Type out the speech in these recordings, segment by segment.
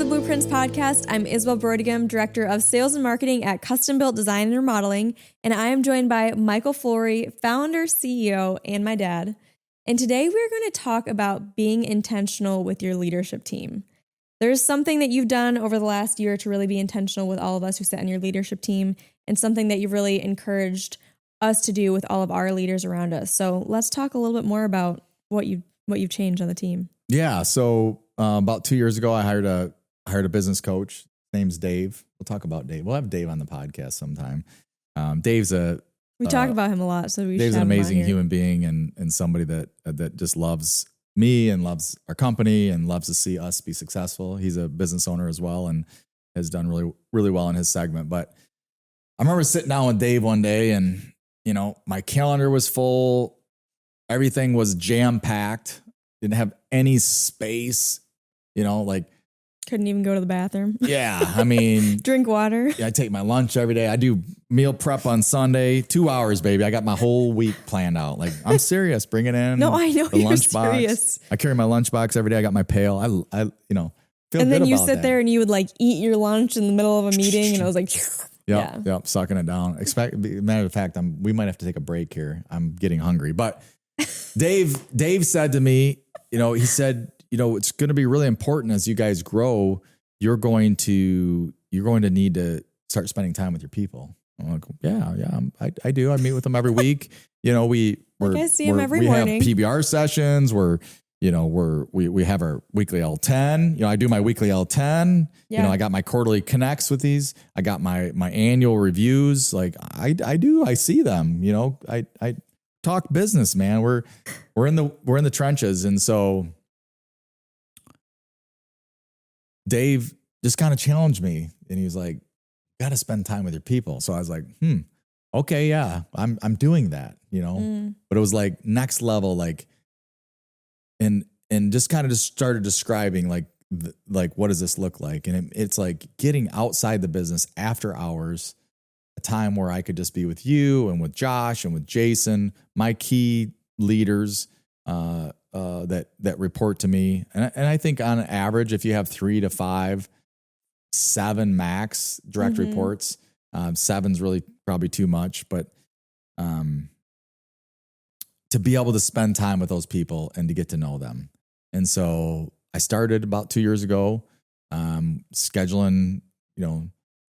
Blueprints podcast. I'm Isabelle Brodigam, Director of Sales and Marketing at Custom Built Design and Remodeling, and I am joined by Michael Flory, founder, CEO, and my dad. And today we're going to talk about being intentional with your leadership team. There's something that you've done over the last year to really be intentional with all of us who sit on your leadership team, and something that you've really encouraged us to do with all of our leaders around us. So let's talk a little bit more about what you've changed on the team. Yeah. So about 2 years ago, I hired a business coach. His name's Dave. We'll talk about Dave. We'll have Dave on the podcast sometime. Dave's we talk about him a lot, so Dave's an amazing human being and somebody that just loves me and loves our company and loves to see us be successful. He's a business owner as well and has done really, really well in his segment. But I remember sitting down with Dave one day and, my calendar was full. Everything was jam-packed. Didn't have any space, couldn't even go to the bathroom. Yeah. I mean, drink water. Yeah, I take my lunch every day. I do meal prep on Sunday, 2 hours, baby. I got my whole week planned out. Like, I'm serious. Bring it in. No, I know the you're lunchbox. Serious. I carry my lunchbox every day. I got my pail. I feel and good then you about sit that. there and you would eat your lunch in the middle of a meeting, and I was like, Yep, sucking it down. Matter of fact, we might have to take a break here. I'm getting hungry. But Dave said to me, he said, it's going to be really important as you guys grow. You're going to need to start spending time with your people. I'm like, I do. I meet with them every week. I see them every morning. We have PBR sessions where, we have our weekly L10. I do my weekly L10. Yeah. I got my quarterly connects with these. I got my annual reviews. Like I see them. I talk business, man. We're in the trenches, and so Dave just kind of challenged me, and he was like, "You got to spend time with your people." So I was like, okay, yeah, I'm doing that, But it was like next level, and just kind of just started describing what does this look like, and it's like getting outside the business after hours, a time where I could just be with you and with Josh and with Jason, my key leaders that report to me. And I think on average, if you have 3 to 5, 7 max direct reports, 7's really probably too much, but to be able to spend time with those people and to get to know them. And so I started about 2 years ago, scheduling,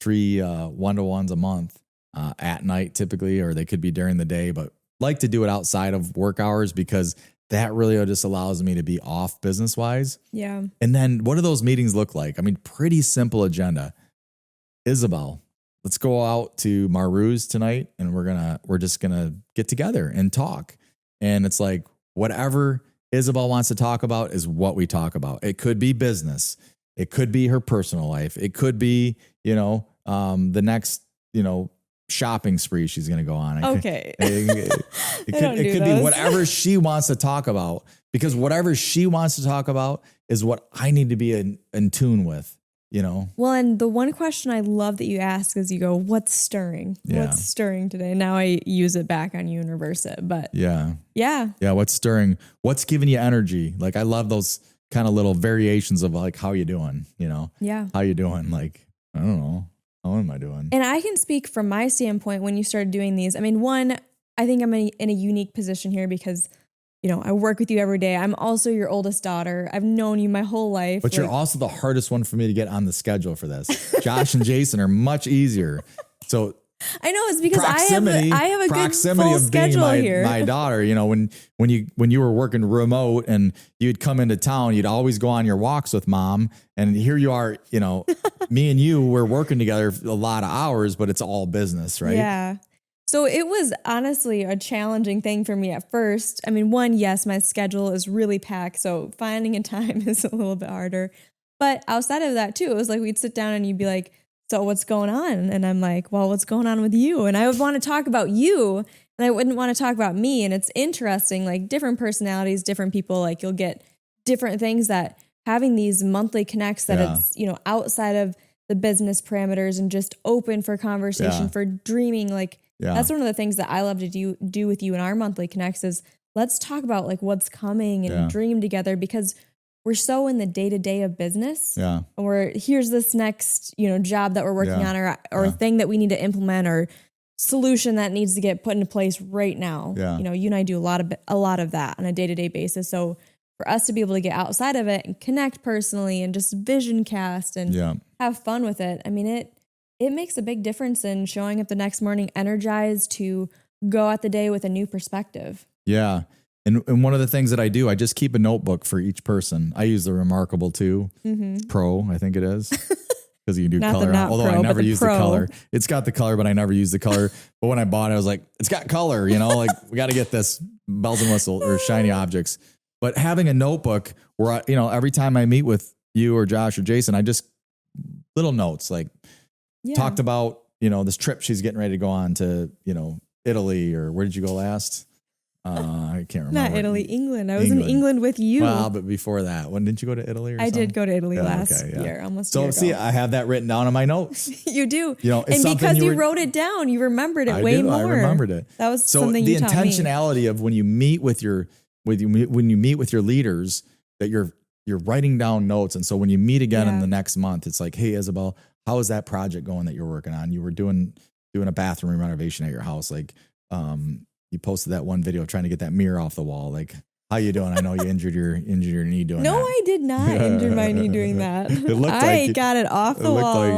3 one-to-ones a month at night typically, or they could be during the day, but like to do it outside of work hours because that really just allows me to be off business wise. Yeah. And then what do those meetings look like? I mean, pretty simple agenda. Isabelle, let's go out to Marrou's tonight and we're just gonna get together and talk. And it's like, whatever Isabelle wants to talk about is what we talk about. It could be business. It could be her personal life. It could be, the next, shopping spree she's going to go on. Okay. It could be whatever she wants to talk about, because whatever she wants to talk about is what I need to be in tune with, Well, and the one question I love that you ask is you go, what's stirring? Yeah. What's stirring today? Now I use it back on you and reverse it, but yeah. Yeah. What's stirring? What's giving you energy? Like, I love those kind of little variations of how you doing, Yeah. How you doing? Like, I don't know. How am I doing? And I can speak from my standpoint when you started doing these. I mean, one, I think I'm in a unique position here because, I work with you every day. I'm also your oldest daughter. I've known you my whole life. But you're also the hardest one for me to get on the schedule for this. Josh and Jason are much easier. So I know it's because I have a good full schedule here. My daughter, when you were working remote and you'd come into town, you'd always go on your walks with mom. And here you are, me and you were working together a lot of hours, but it's all business, right? Yeah. So it was honestly a challenging thing for me at first. I mean, one, yes, my schedule is really packed, so finding a time is a little bit harder. But outside of that too, it was like we'd sit down and you'd be like, so what's going on? And I'm like, well, what's going on with you? And I would want to talk about you and I wouldn't want to talk about me. And it's interesting, like different personalities, different people, like you'll get different things that having these monthly connects that it's, outside of the business parameters and just open for conversation, for dreaming. Like that's one of the things that I love to do with you in our monthly connects is let's talk about like what's coming and dream together, because we're so in the day-to-day of business. Yeah. Or here's this next, job that we're working on or thing that we need to implement or solution that needs to get put into place right now. Yeah. You and I do a lot of that on a day-to-day basis. So for us to be able to get outside of it and connect personally and just vision cast and have fun with it. I mean, it makes a big difference in showing up the next morning energized to go at the day with a new perspective. Yeah. And one of the things that I do, I just keep a notebook for each person. I use the Remarkable 2 Pro, I think it is. Because you can do color. Although I never use the color. It's got the color, but I never use the color. But when I bought it, I was like, it's got color, like we got to get this bells and whistles or shiny objects. But having a notebook where, every time I meet with you or Josh or Jason, I just little notes like talked about, this trip she's getting ready to go on to, Italy, or where did you go last? I can't remember. Not Italy, England. I was in England with you. Well, but before that, when didn't you go to Italy? I did go to Italy last year, almost a year ago. See, I have that written down in my notes. You do. It's and because you wrote it down, you remembered it way more. I remembered it. That was something you taught me. So the intentionality of when you meet with your leaders, that you're writing down notes. And so when you meet again in the next month, it's like, hey, Isabel, how is that project going that you're working on? You were doing a bathroom renovation at your house. Like, you posted that one video trying to get that mirror off the wall. Like, how you doing? I know you injured your knee doing that. No, I did not injure my knee doing that. I got it off the wall.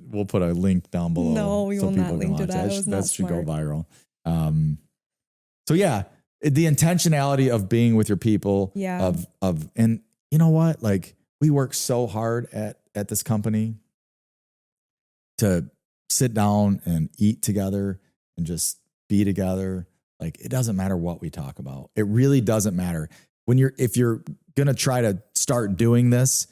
We'll put a link down below. No, we will not link to that. That should go viral. The intentionality of being with your people, and you know what? Like, we work so hard at this company to sit down and eat together and just be together. Like, it doesn't matter what we talk about. It really doesn't matter. If you're going to try to start doing this,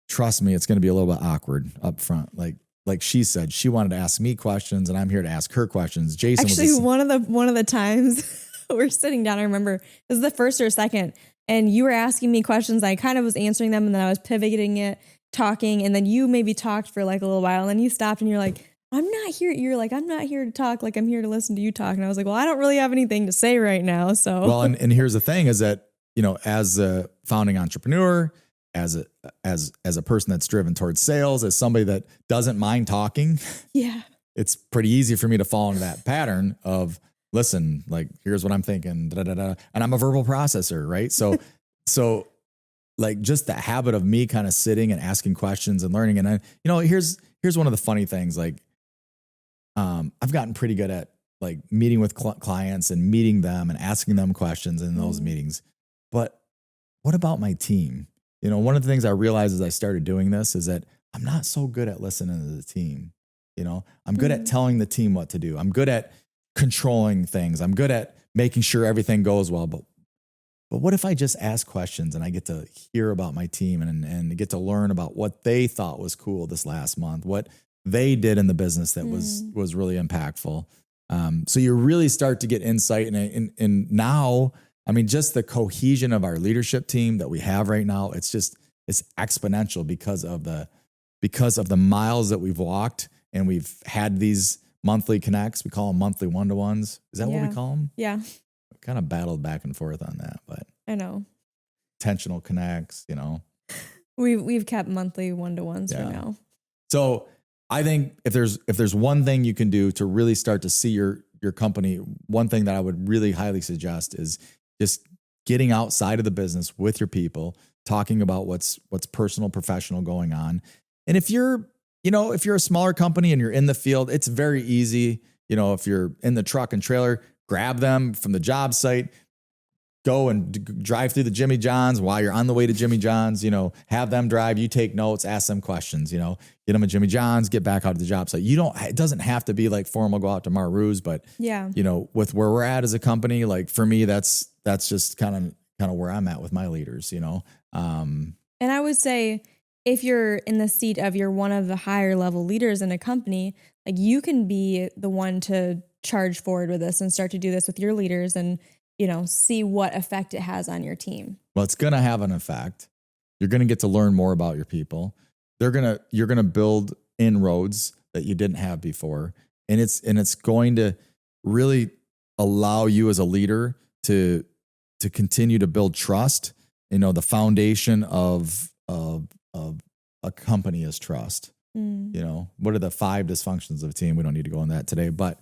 trust me, it's going to be a little bit awkward up front. Like she said, she wanted to ask me questions and I'm here to ask her questions. Jason actually, one of the times we're sitting down, I remember it was the first or second, and you were asking me questions. I kind of was answering them and then I was pivoting it, talking. And then you maybe talked for like a little while and then you stopped and you're like, I'm not here. You're like, I'm not here to talk. Like, I'm here to listen to you talk. And I was like, well, I don't really have anything to say right now. So, well, and here's the thing is that, as a founding entrepreneur, as a person that's driven towards sales, as somebody that doesn't mind talking, it's pretty easy for me to fall into that pattern of, listen, like, here's what I'm thinking, and I'm a verbal processor, right? So like, just the habit of me kind of sitting and asking questions and learning. And here's one of the funny things, like, I've gotten pretty good at like meeting with clients and meeting them and asking them questions in those meetings. But what about my team? One of the things I realized as I started doing this is that I'm not so good at listening to the team. I'm good at telling the team what to do. I'm good at controlling things. I'm good at making sure everything goes well. But what if I just ask questions and I get to hear about my team and get to learn about what they thought was cool this last month, what they did in the business that was really impactful. So you really start to get insight. And now, I mean, just the cohesion of our leadership team that we have right now, it's exponential because of the miles that we've walked, and we've had these monthly connects. We call them monthly one-to-ones. Is that what we call them? Yeah. Kind of battled back and forth on that, but I know. Intentional connects, We've kept monthly one-to-ones for now. So I think if there's one thing you can do to really start to see your company, one thing that I would really highly suggest is just getting outside of the business with your people, talking about what's personal, professional going on. And if you're a smaller company and you're in the field, it's very easy. If you're in the truck and trailer, grab them from the job site, go and drive through the Jimmy John's while you're on the way to Jimmy John's, have them drive, you take notes, ask them questions, get them at Jimmy John's, get back out to the job site. It doesn't have to be like formal, go out to Marrou's, but with where we're at as a company, like for me, that's just kind of where I'm at with my leaders, And I would say if you're in the seat of you're one of the higher level leaders in a company, like you can be the one to charge forward with this and start to do this with your leaders and, see what effect it has on your team. Well, it's going to have an effect. You're going to get to learn more about your people. You're going to build inroads that you didn't have before. And it's going to really allow you as a leader to continue to build trust you know, the foundation of a company is trust. You know, what are the 5 dysfunctions of a team? We don't need to go on that today, but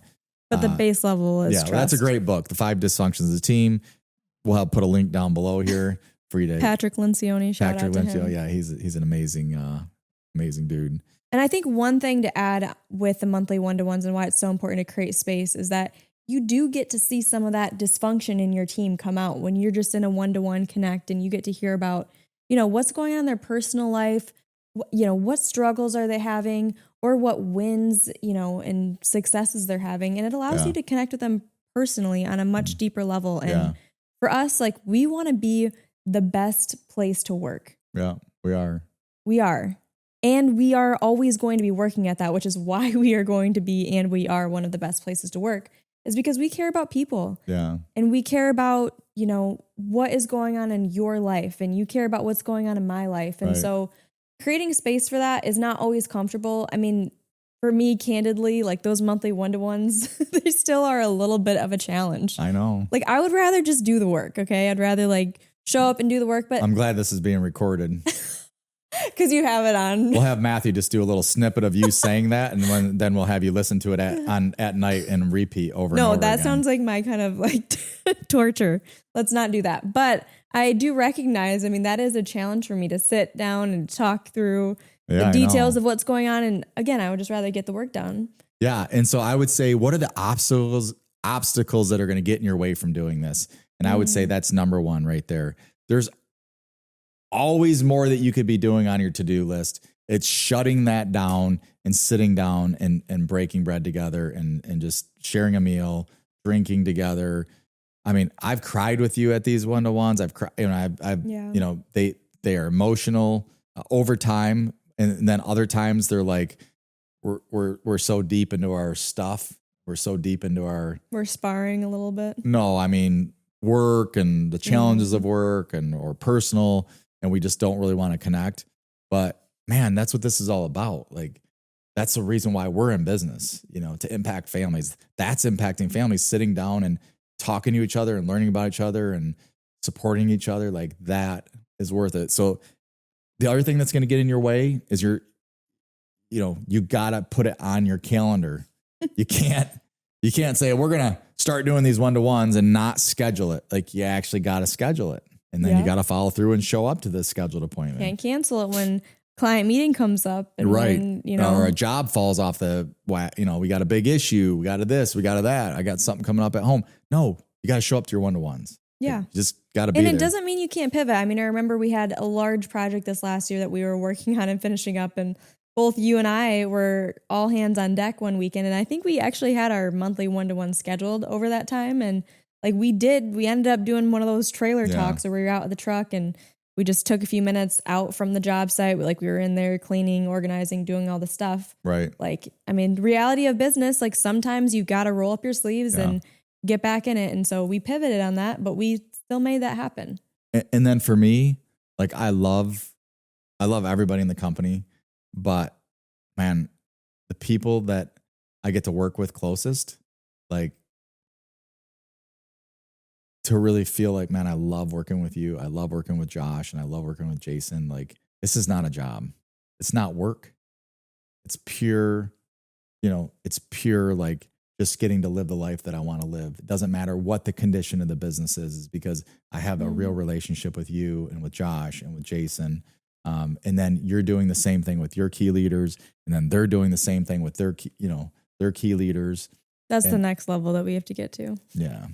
the base level is trust. That's a great book. The 5 dysfunctions of a team. We'll have put a link down below here for you to Patrick Lencioni. Shout out to him. Yeah, he's an amazing dude. And I think one thing to add with the monthly one-to-ones and why it's so important to create space is that you do get to see some of that dysfunction in your team come out when you're just in a one-to-one connect, and you get to hear about, you know, what's going on in their personal life, you know, what struggles are they having, or what wins, you know, and successes they're having. And it allows you to connect with them personally on a much deeper level. And for us, like, we want to be the best place to work. Yeah, we are. We are. And we are always going to be working at that, which is why we are going to be, and we are one of the best places to work, is because we care about people. Yeah. And we care about, you know, what is going on in your life, and you care about what's going on in my life. And so creating space for that is not always comfortable. I mean, for me, candidly, like those monthly one-to-ones, they still are a little bit of a challenge. I know. Like, I would rather just do the work, okay? I'd rather like show up and do the work, but I'm glad this is being recorded. because you have it on. We'll have Matthew just do a little snippet of you saying that, and then we'll have you listen to it at night and repeat over and over No, that again. sounds like my kind of like torture. Let's not do that. But I do recognize, I mean, that is a challenge for me to sit down and talk through the details of what's going on. And again, I would just rather get the work done. Yeah. And so I would say, what are the obstacles that are going to get in your way from doing this? And I would say that's number one right there. There's always more that you could be doing on your to-do list. It's shutting that down and sitting down and breaking bread together and just sharing a meal, drinking together. I mean, I've cried with you at these one-to-ones. I've cried, you know, they are emotional over time. And then other times they're like, we're so deep into our stuff. We're so deep into we're sparring a little bit. No, I mean, work and the challenges of work or personal, and we just don't really want to connect. But man, that's what this is all about. Like, that's the reason why we're in business, you know, to impact families. That's impacting families, sitting down and talking to each other and learning about each other and supporting each other. Like, that is worth it. So the other thing that's going to get in your way is you got to put it on your calendar. You can't say, we're going to start doing these one-to-ones and not schedule it. Like, you actually got to schedule it. And then you got to follow through and show up to the scheduled appointment. Can't cancel it when client meeting comes up. And when, or a job falls off we got a big issue. We got this, we got that. I got something coming up at home. No, you got to show up to your one-to-ones. Yeah. You just got to be there. And it doesn't mean you can't pivot. I mean, I remember we had a large project this last year that we were working on and finishing up, and both you and I were all hands on deck one weekend. And I think we actually had our monthly one-to-one scheduled over that time. And like we ended up doing one of those trailer talks where we were out of the truck and we just took a few minutes out from the job site. We were in there cleaning, organizing, doing all the stuff. Right. Like, I mean, reality of business, like sometimes you got to roll up your sleeves and get back in it. And so we pivoted on that, but we still made that happen. And then for me, like, I love everybody in the company, but man, the people that I get to work with closest, like, to really feel like, man, I love working with you. I love working with Josh and I love working with Jason. Like, this is not a job. It's not work. It's pure, like just getting to live the life that I want to live. It doesn't matter what the condition of the business is because I have a real relationship with you and with Josh and with Jason. And then you're doing the same thing with your key leaders, and then they're doing the same thing with their key leaders. That's the next level that we have to get to. Yeah.